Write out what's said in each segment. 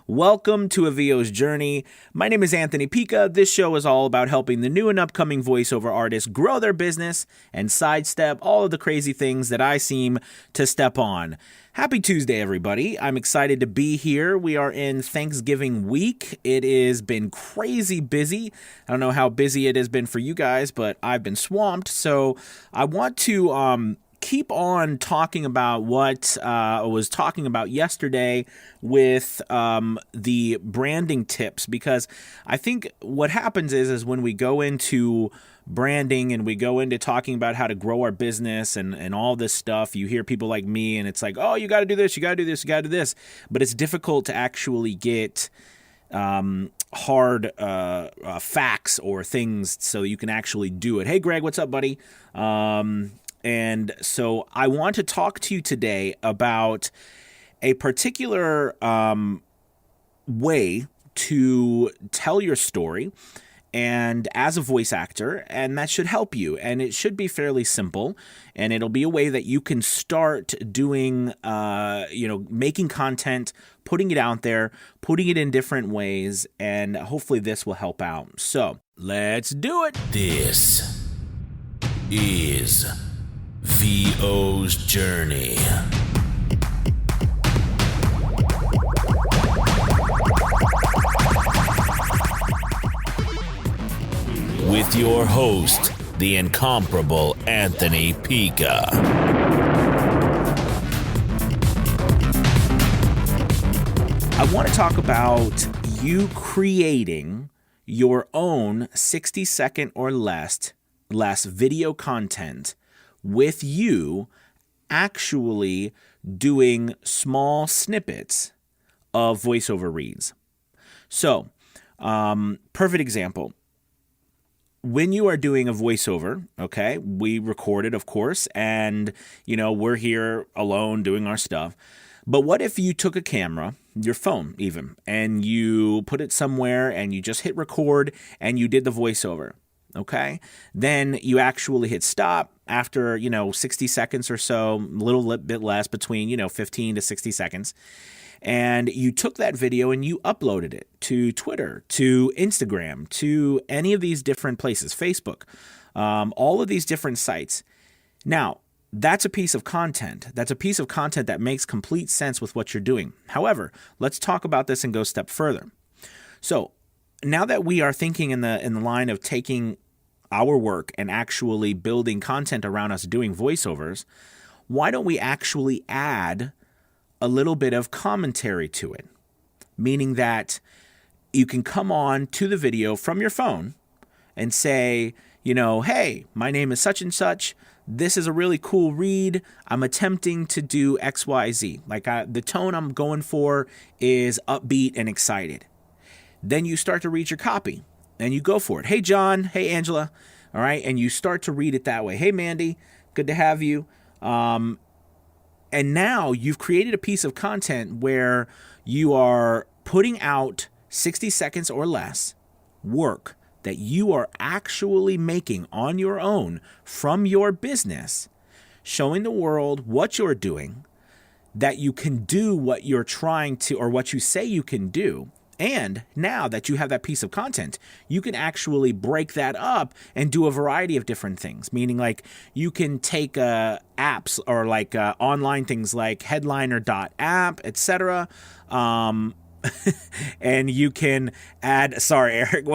Welcome to Avio's Journey. My name is Anthony Pica. This show is all about helping the new and upcoming voiceover artists grow their business and sidestep all of the crazy things that I seem to step on. Happy Tuesday, everybody. I'm excited to be here. We are in Thanksgiving week. It has been crazy busy. I don't know how busy it has been for you guys, but I've been swamped. So I want to keep on talking about what I was talking about yesterday with the branding tips, because I think what happens is when we go into branding and we go into talking about how to grow our business and all this stuff, you hear people like me and it's like, oh, you got to do this, you got to do this, you got to do this. But it's difficult to actually get hard facts or things so you can actually do it. Hey, Greg, what's up, buddy? And so I want to talk to you today about a particular way to tell your story and as a voice actor, and that should help you. And it should be fairly simple, and it'll be a way that you can start doing, making content, putting it out there, putting it in different ways, and hopefully this will help out. So let's do it. This is VO's Journey. With your host, the incomparable Anthony Pica. I want to talk about you creating your own 60-second or less video content with you actually doing small snippets of voiceover reads. So, perfect example. When you are doing a voiceover, okay, we record it, of course, and, we're here alone doing our stuff. But what if you took a camera, your phone even, and you put it somewhere and you just hit record and you did the voiceover? Okay, then you actually hit stop after, 60 seconds or so, a little bit less, between, 15 to 60 seconds. And you took that video and you uploaded it to Twitter, to Instagram, to any of these different places, Facebook, all of these different sites. Now, that's a piece of content. That's a piece of content that makes complete sense with what you're doing. However, let's talk about this and go a step further. So now that we are thinking in the line of taking our work and actually building content around us doing voiceovers, why don't we actually add a little bit of commentary to it? Meaning that you can come on to the video from your phone and say, hey, my name is such and such. This is a really cool read. I'm attempting to do XYZ. The tone I'm going for is upbeat and excited. Then you start to read your copy and you go for it. Hey, John. Hey, Angela. All right. And you start to read it that way. Hey, Mandy. Good to have you. And now you've created a piece of content where you are putting out 60 seconds or less work that you are actually making on your own from your business, showing the world what you're doing, that you can do what you're trying to, or what you say you can do. And now that you have that piece of content, you can actually break that up and do a variety of different things. Meaning, you can take apps or online things like Headliner.app, etc. And you can add. Sorry, Eric.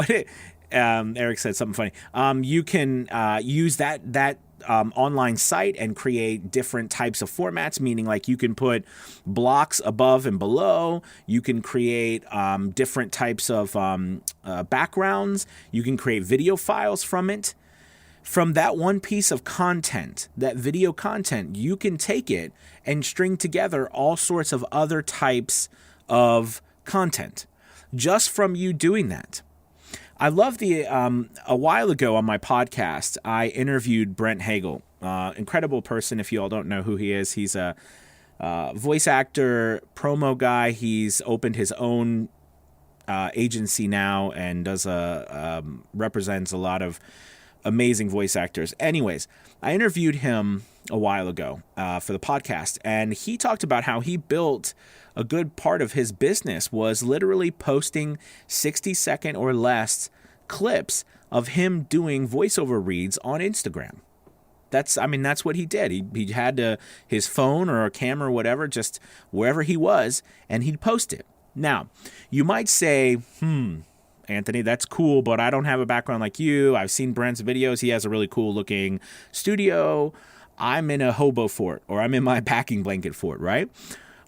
Eric said something funny. You can use that online site and create different types of formats, meaning you can put blocks above and below. You can create different types of backgrounds. You can create video files from it. From that one piece of content, that video content, you can take it and string together all sorts of other types of content just from you doing that. I love a while ago on my podcast, I interviewed Brent Hagel, incredible person. If you all don't know who he is, he's a voice actor, promo guy. He's opened his own agency now and represents a lot of amazing voice actors. Anyways, I interviewed him a while ago for the podcast, and he talked about how he built a good part of his business was literally posting 60-second or less clips of him doing voiceover reads on Instagram. That's what he did. He had his phone or a camera or whatever, just wherever he was, and he'd post it. Now, you might say, Anthony, that's cool, but I don't have a background like you. I've seen Brent's videos. He has a really cool looking studio. I'm in a hobo fort, or I'm in my packing blanket fort, right?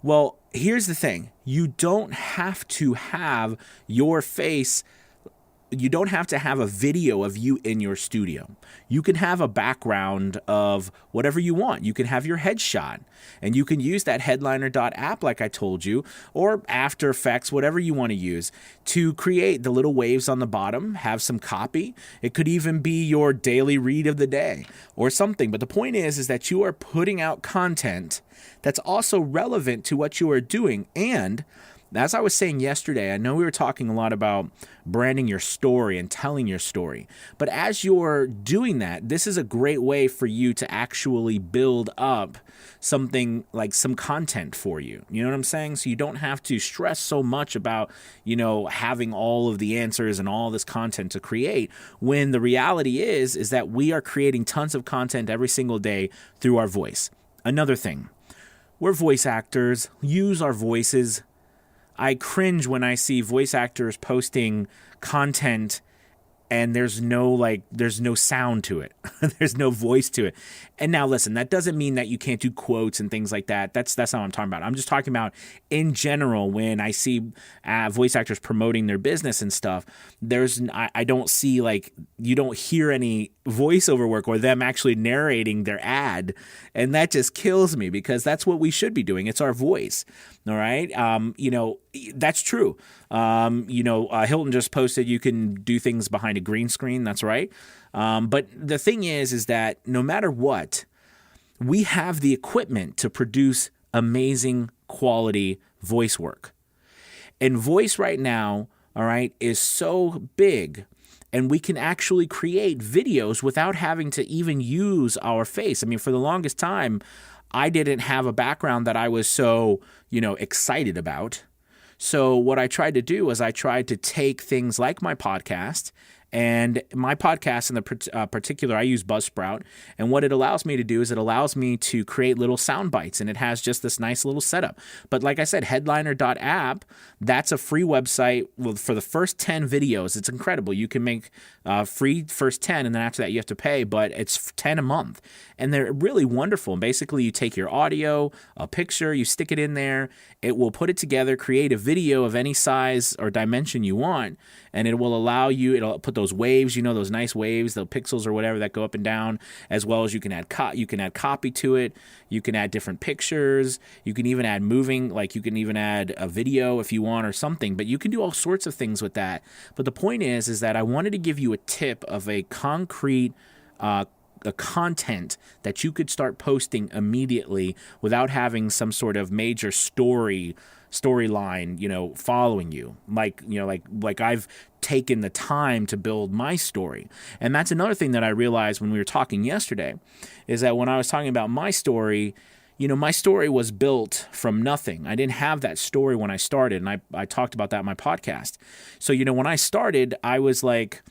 Well, here's the thing. You don't have to have your face. You don't have to have a video of you in your studio. You can have a background of whatever you want. You can have your headshot, and you can use that Headliner.app like I told you, or After Effects, whatever you want to use, to create the little waves on the bottom, have some copy. It could even be your daily read of the day or something. But the point is that you are putting out content that's also relevant to what you are doing. And as I was saying yesterday, I know we were talking a lot about branding your story and telling your story. But as you're doing that, this is a great way for you to actually build up something like some content for you. You know what I'm saying? So you don't have to stress so much about, having all of the answers and all this content to create, when the reality is that we are creating tons of content every single day through our voice. Another thing, we're voice actors. Use our voices. I cringe when I see voice actors posting content and there's no sound to it. There's no voice to it. And now listen, that doesn't mean that you can't do quotes and things like that. That's not what I'm talking about. I'm just talking about in general, when I see voice actors promoting their business and stuff, I don't see, you don't hear any voiceover work or them actually narrating their ad. And that just kills me, because that's what we should be doing. It's our voice. All right. That's true. Hilton just posted you can do things behind a green screen. That's right. But the thing is that no matter what, we have the equipment to produce amazing quality voice work. And voice right now, all right, is so big, and we can actually create videos without having to even use our face. I mean, for the longest time, I didn't have a background that I was so, excited about. So what I tried to do was I tried to take things like my podcast, and my podcast in the particular, I use Buzzsprout. And what it allows me to do is it allows me to create little sound bites, and it has just this nice little setup. But like I said, Headliner.app, that's a free website for the first 10 videos. It's incredible. You can make free first 10, and then after that you have to pay, but it's 10 a month. And they're really wonderful. And basically, you take your audio, a picture, you stick it in there. It will put it together, create a video of any size or dimension you want, and it will allow you, it'll put those waves, those nice waves, the pixels or whatever that go up and down, as well as you can add copy to it. You can add different pictures. You can even add moving, you can even add a video if you want or something. But you can do all sorts of things with that. But the point is that I wanted to give you a tip of a concrete a content that you could start posting immediately without having some sort of major storyline, following you. Like I've taken the time to build my story. And that's another thing that I realized when we were talking yesterday, is that when I was talking about my story, my story was built from nothing. I didn't have that story when I started, and I talked about that in my podcast. So, when I started, I was like,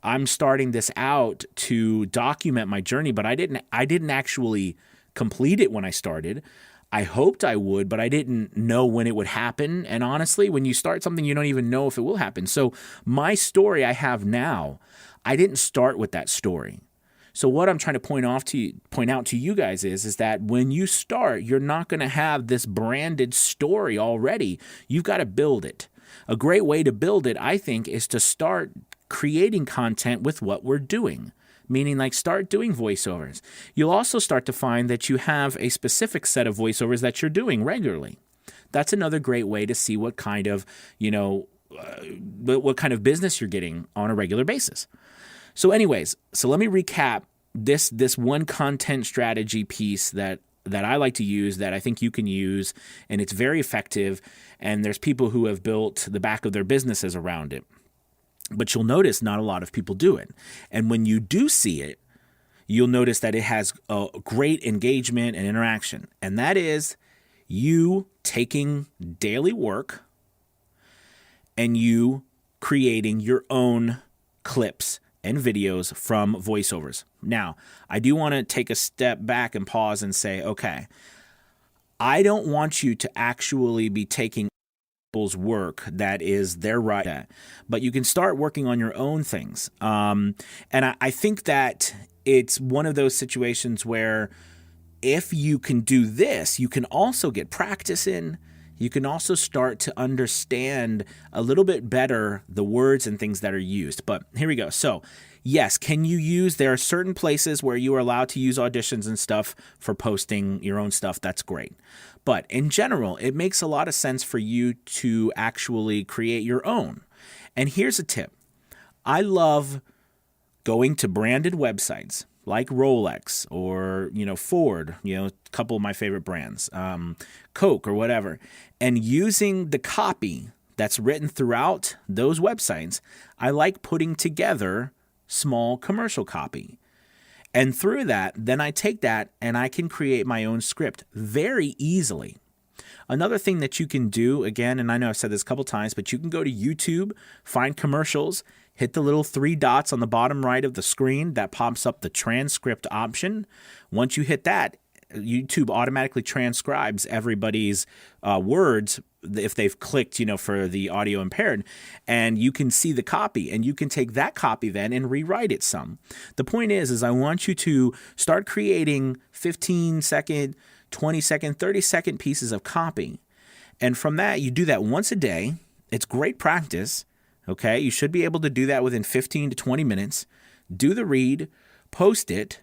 I'm starting this out to document my journey, but I didn't actually complete it when I started. I hoped I would, but I didn't know when it would happen. And honestly, when you start something, you don't even know if it will happen. So my story I have now, I didn't start with that story. So what I'm trying to point out to you guys is that when you start, you're not going to have this branded story already. You've got to build it. A great way to build it, I think, is to start creating content with what we're doing, meaning start doing voiceovers. You'll also start to find that you have a specific set of voiceovers that you're doing regularly. That's another great way to see what kind of, what kind of business you're getting on a regular basis. So anyways, let me recap this one content strategy piece that I like to use, that I think you can use, and it's very effective, and there's people who have built the back of their businesses around it. But you'll notice not a lot of people do it. And when you do see it, you'll notice that it has a great engagement and interaction. And that is, you taking daily work and you creating your own clips and videos from voiceovers. Now, I do want to take a step back and pause and say, okay, I don't want you to actually be taking people's work that is their right at, but you can start working on your own things. And I think that it's one of those situations where if you can do this, you can also get practice in. You can also start to understand a little bit better the words and things that are used. But here we go. So, yes, there are certain places where you are allowed to use auditions and stuff for posting your own stuff. That's great. But in general, it makes a lot of sense for you to actually create your own. And here's a tip. I love going to branded websites like Rolex or, Ford, a couple of my favorite brands, Coke or whatever, and using the copy that's written throughout those websites. I like putting together small commercial copy. And through that, then I take that and I can create my own script very easily. Another thing that you can do, again, and I know I've said this a couple times, but you can go to YouTube, find commercials, hit the little 3 dots on the bottom right of the screen that pops up the transcript option. Once you hit that, YouTube automatically transcribes everybody's words if they've clicked, for the audio impaired, and you can see the copy, and you can take that copy then and rewrite it some. The point is I want you to start creating 15-second, 20-second, 30-second pieces of copy. And from that, you do that once a day. It's great practice. Okay, you should be able to do that within 15 to 20 minutes. Do the read, post it.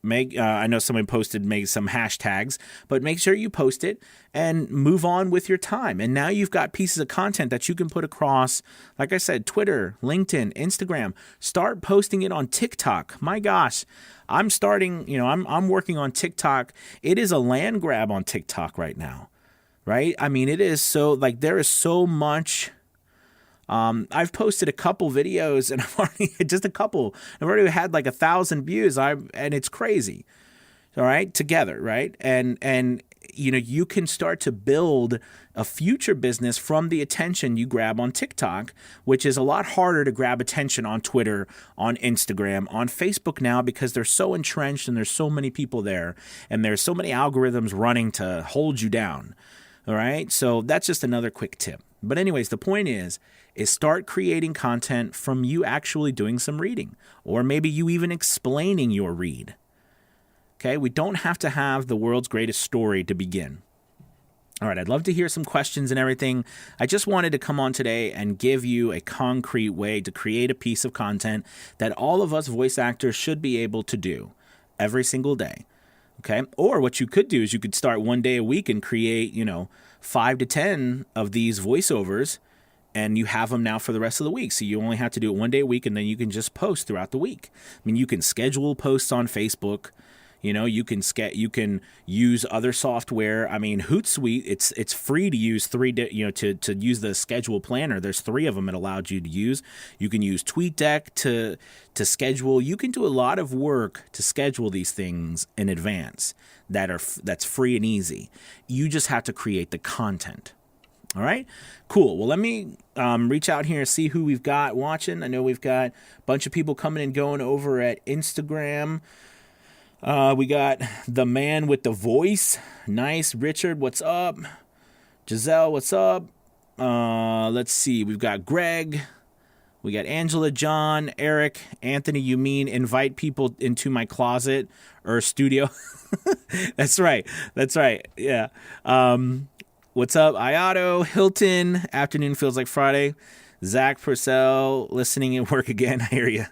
I know someone make some hashtags, but make sure you post it and move on with your time. And now you've got pieces of content that you can put across, like I said, Twitter, LinkedIn, Instagram. Start posting it on TikTok. My gosh, I'm starting, I'm working on TikTok. It is a land grab on TikTok right now, right? I mean, it is so, there is so much. I've posted a couple videos and I've already had 1,000 views. And it's crazy. All right. Together. Right. And you can start to build a future business from the attention you grab on TikTok, which is a lot harder to grab attention on Twitter, on Instagram, on Facebook now, because they're so entrenched and there's so many people there and there's so many algorithms running to hold you down. All right. So that's just another quick tip. But anyways, the point is start creating content from you actually doing some reading, or maybe you even explaining your read. Okay, we don't have to have the world's greatest story to begin. All right, I'd love to hear some questions and everything. I just wanted to come on today and give you a concrete way to create a piece of content that all of us voice actors should be able to do every single day. Okay, or what you could do is you could start one day a week and create, 5 to 10 of these voiceovers, and you have them now for the rest of the week. So you only have to do it one day a week, and then you can just post throughout the week. I mean, you can schedule posts on Facebook. You can use other software. I mean, Hootsuite, it's free to use to use the schedule planner. There's 3 of them it allowed you to use. You can use TweetDeck to schedule. You can do a lot of work to schedule these things in advance that's free and easy. You just have to create the content. All right, cool. Well, let me reach out here and see who we've got watching. I know we've got a bunch of people coming and going over at Instagram. We got the man with the voice. Nice. Richard, what's up? Giselle, what's up? Let's see. We've got Greg. We got Angela, John, Eric, Anthony. You mean invite people into my closet or studio? That's right. Yeah. What's up? Iato, Hilton. Afternoon feels like Friday. Zach Purcell, listening at work again. I hear you.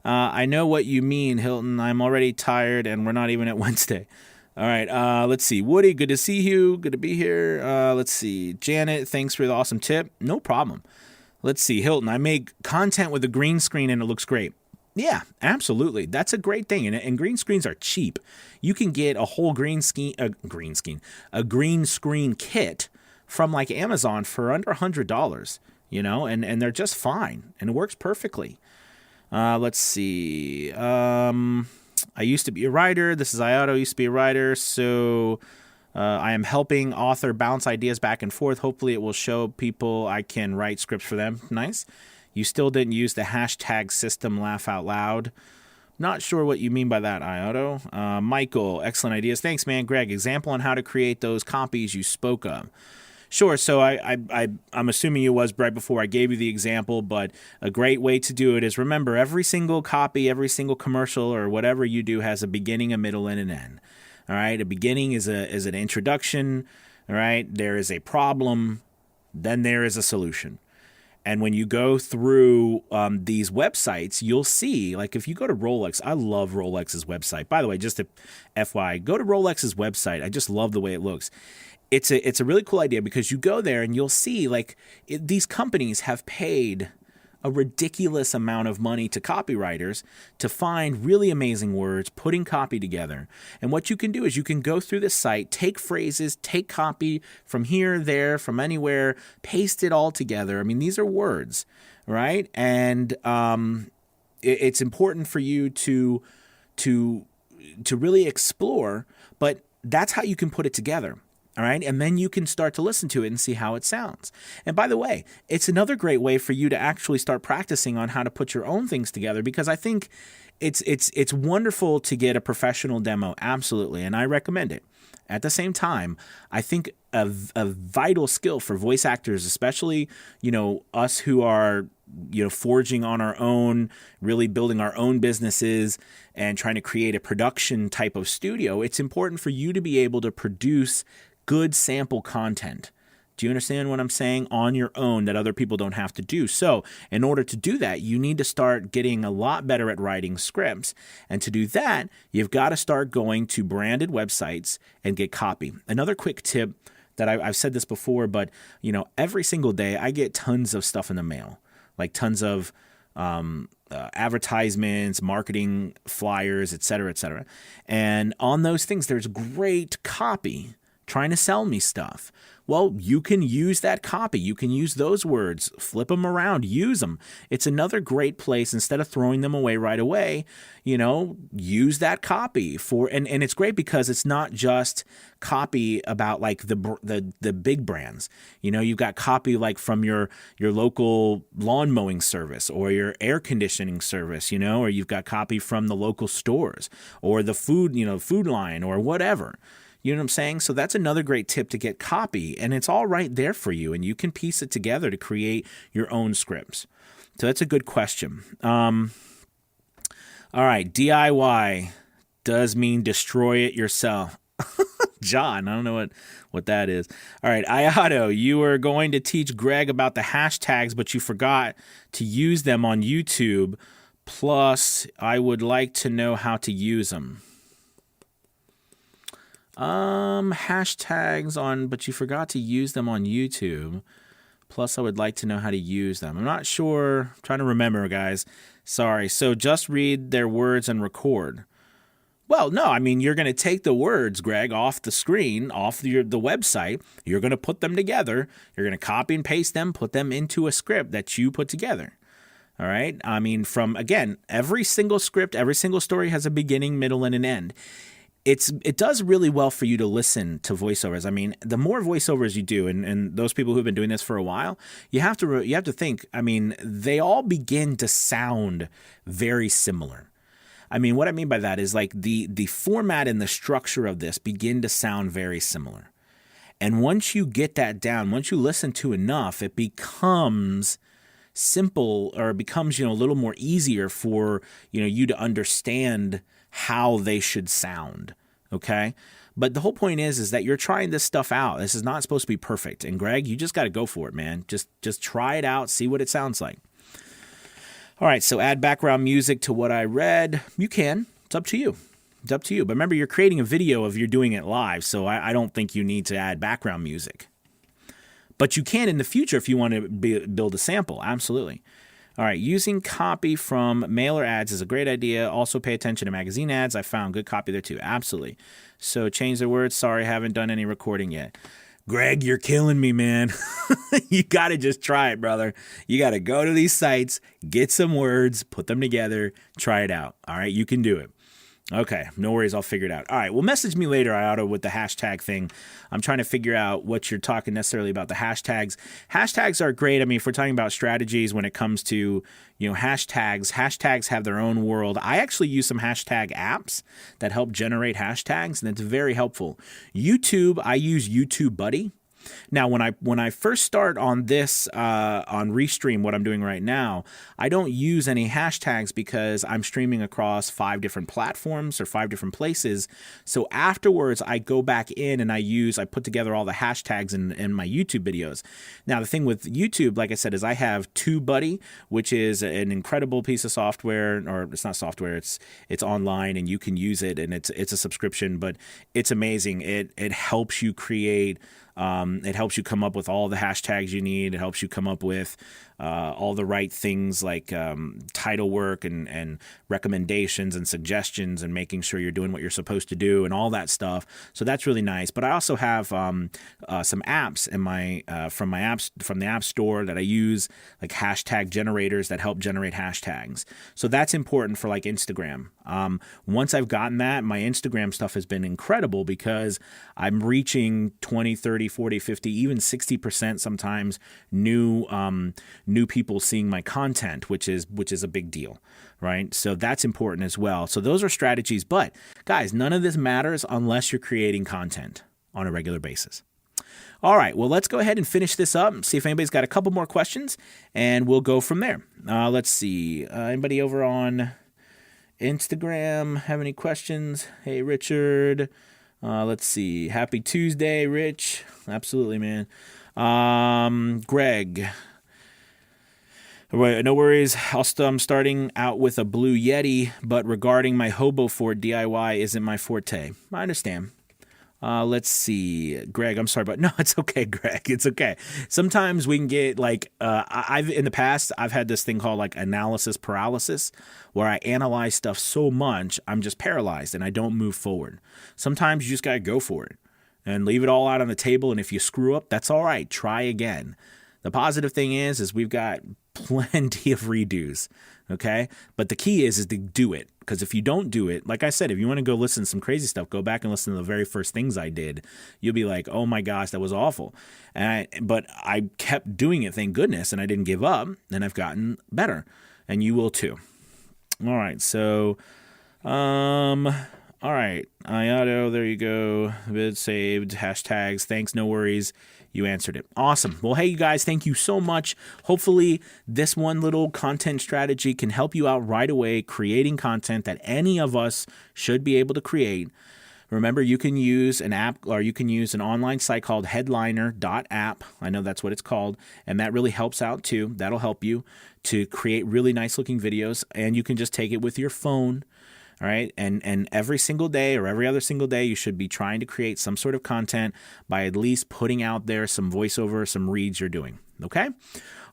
I know what you mean, Hilton. I'm already tired, and we're not even at Wednesday. All right, let's see. Woody, good to see you. Good to be here. Let's see. Janet, thanks for the awesome tip. No problem. Let's see. Hilton, I make content with a green screen, and it looks great. Yeah, absolutely. That's a great thing, and green screens are cheap. You can get a whole green screen kit from Amazon for under $100, and they're just fine, and it works perfectly. Let's see. I used to be a writer. This is Iato. Used to be a writer. So I am helping author bounce ideas back and forth. Hopefully it will show people I can write scripts for them. Nice. You still didn't use the hashtag system laugh out loud. Not sure what you mean by that, Ioto. Michael, excellent ideas. Thanks, man. Greg, example on how to create those copies you spoke of. Sure. So I'm assuming it was right before I gave you the example, but a great way to do it is remember every single copy, every single commercial or whatever you do has a beginning, a middle, and an end. All right. A beginning is an introduction. All right. There is a problem. Then there is a solution. And when you go through these websites, you'll see, like if you go to Rolex, I love Rolex's website. By the way, just to FYI, go to Rolex's website. I just love the way it looks. It's a really cool idea because you go there and you'll see like these companies have paid a ridiculous amount of money to copywriters to find really amazing words, putting copy together. And what you can do is you can go through the site, take phrases, take copy from here, there, from anywhere, paste it all together. I mean, these are words, right? And it's important for you to really explore, but that's how you can put it together. All right. And then you can start to listen to it and see how it sounds. And by the way, it's another great way for you to actually start practicing on how to put your own things together, because I think it's wonderful to get a professional demo. Absolutely. And I recommend it. At the same time, I think a vital skill for voice actors, especially, us who are, forging on our own, really building our own businesses and trying to create a production type of studio, it's important for you to be able to produce good sample content. Do you understand what I'm saying? On your own, that other people don't have to do. So in order to do that, you need to start getting a lot better at writing scripts. And to do that, you've got to start going to branded websites and get copy. Another quick tip that I've said this before, but every single day I get tons of stuff in the mail, like tons of advertisements, marketing flyers, et cetera, et cetera. And on those things, there's great copy trying to sell me stuff. Well, you can use that copy. You can use those words, flip them around, use them. It's another great place. Instead of throwing them away right away, use that copy and it's great because it's not just copy about like the big brands. You've got copy like from your local lawn mowing service or your air conditioning service, or you've got copy from the local stores or the food line or whatever. You know what I'm saying? So that's another great tip to get copy, and it's all right there for you, and you can piece it together to create your own scripts. So that's a good question. All right, DIY does mean destroy it yourself. John, I don't know what that is. All right, Ayato, you were going to teach Greg about the hashtags, but you forgot to use them on YouTube. Plus, I would like to know how to use them. Hashtags but you forgot to use them on YouTube. Plus, I would like to know how to use them. I'm not sure. I'm trying to remember, guys. Sorry. So just read their words and record. Well, no, you're going to take the words, Greg, off the screen, off the website. You're going to put them together. You're going to copy and paste them, put them into a script that you put together. All right. Again, every single script, every single story has a beginning, middle, and an end. It does really well for you to listen to voiceovers. The more voiceovers you do, and those people who've been doing this for a while, you have to think, they all begin to sound very similar. What I mean by that is like the format and the structure of this begin to sound very similar. And once you get that down, once you listen to enough, it becomes simple, or it becomes, a little more easier for, you to understand how they should sound. Okay. But the whole point is that you're trying this stuff out. This is not supposed to be perfect. And Greg, you just got to go for it, man. Just try it out. See what it sounds like. All right. So add background music to what I read. You can. It's up to you. It's up to you. But remember, you're creating a video of you're doing it live. So I don't think you need to add background music. But you can in the future if you want to build a sample. Absolutely. All right, using copy from mailer ads is a great idea. Also pay attention to magazine ads. I found good copy there too. Absolutely. So change the words. Sorry, haven't done any recording yet. Greg, you're killing me, man. You got to just try it, brother. You got to go to these sites, get some words, put them together, try it out. All right, you can do it. Okay, no worries. I'll figure it out. All right, well, message me later, Iota, with the hashtag thing. I'm trying to figure out what you're talking necessarily about the hashtags. Hashtags are great. I mean, if we're talking about strategies when it comes to, hashtags have their own world. I actually use some hashtag apps that help generate hashtags, and it's very helpful. YouTube, I use YouTube Buddy. Now, when I first start on this on Restream, what I'm doing right now, I don't use any hashtags because I'm streaming across 5 different platforms or 5 different places. So afterwards, I go back in and I put together all the hashtags in my YouTube videos. Now, the thing with YouTube, like I said, is I have TubeBuddy, which is an incredible piece of software, or it's not software, it's online and you can use it, and it's a subscription, but it's amazing. It helps you create. It helps you come up with all the hashtags you need. It helps you come up with all the right things like title work and recommendations and suggestions and making sure you're doing what you're supposed to do and all that stuff. So that's really nice. But I also have some apps in from the App Store that I use, like hashtag generators that help generate hashtags. So that's important for like Instagram. Once I've gotten that, my Instagram stuff has been incredible because I'm reaching 20, 30, 40, 50, even 60% sometimes new people seeing my content, which is a big deal, right? So that's important as well. So those are strategies. But guys, none of this matters unless you're creating content on a regular basis. All right, well, let's go ahead and finish this up, see if anybody's got a couple more questions, and we'll go from there. Let's see. Anybody over on Instagram have any questions? Hey, Richard. Let's see. Happy Tuesday, Rich. Absolutely, man. Greg. No worries. I'm starting out with a Blue Yeti, but regarding my Hobo Fort DIY isn't my forte. I understand. Let's see, Greg, I'm sorry, but no, it's okay, Greg. It's okay. Sometimes we can get like, in the past, I've had this thing called like analysis paralysis, where I analyze stuff so much, I'm just paralyzed and I don't move forward. Sometimes you just got to go for it and leave it all out on the table. And if you screw up, that's all right. Try again. The positive thing is we've got plenty of redos. Okay. But the key is to do it. Because if you don't do it, like I said, if you want to go listen to some crazy stuff, go back and listen to the very first things I did. You'll be like, oh my gosh, that was awful. But I kept doing it, thank goodness, and I didn't give up, and I've gotten better. And you will too. All right. So, all right. Iato, there you go. Vid saved. Hashtags. Thanks. No worries. You answered it. Awesome. Well, hey, you guys, thank you so much. Hopefully, this one little content strategy can help you out right away creating content that any of us should be able to create. Remember, you can use an app, or you can use an online site called headliner.app. I know that's what it's called, and that really helps out too. That'll help you to create really nice looking videos, and you can just take it with your phone. All right. And every single day or every other single day, you should be trying to create some sort of content by at least putting out there some voiceover, some reads you're doing. Okay.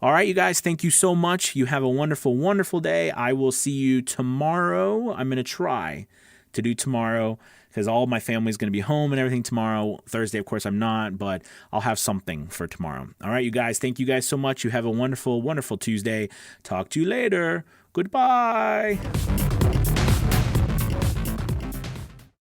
All right, you guys. Thank you so much. You have a wonderful, wonderful day. I will see you tomorrow. I'm going to try to do tomorrow because all my family's going to be home and everything tomorrow. Thursday, of course, I'm not, but I'll have something for tomorrow. All right, you guys. Thank you guys so much. You have a wonderful, wonderful Tuesday. Talk to you later. Goodbye.